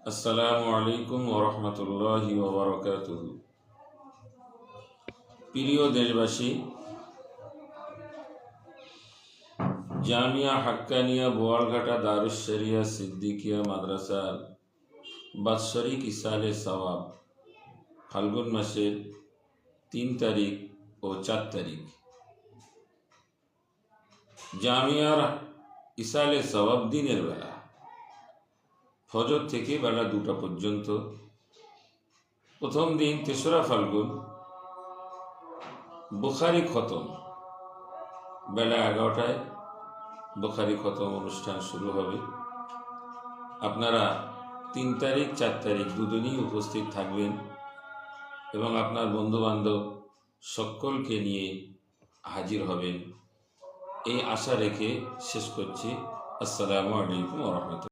আসসালামু আলাইকুম ওরহমতুল্লাহি ওবরাকাতুহু। প্রিয় দেশবাসী, জামিয়া হাক্কানিয়া বোয়ালঘাটা দারুস শরিয়া সিদ্দিকিয়া মাদ্রাসার বাৎসরিক ইসালে সওয়াব ফাল্গুন মাসের 3 তারিখ ও 4 তারিখ। জামিয়ার ইসালে সওয়াব দিনের বেলা ফজর থেকে বেলা 2টা পর্যন্ত। প্রথম দিন 3রা ফাল্গুন বুখারি খতম, বেলা 11টায় বুখারি খতম অনুষ্ঠান শুরু হবে। আপনারা 3 তারিখ 4 তারিখ দুদিনই উপস্থিত থাকবেন এবং আপনার বন্ধুবান্ধব সকলকে নিয়ে হাজির হবেন, এই আশা রেখে শেষ করছি। আসসালামু আলাইকুম ওয়া রাহমাতুল্লাহ।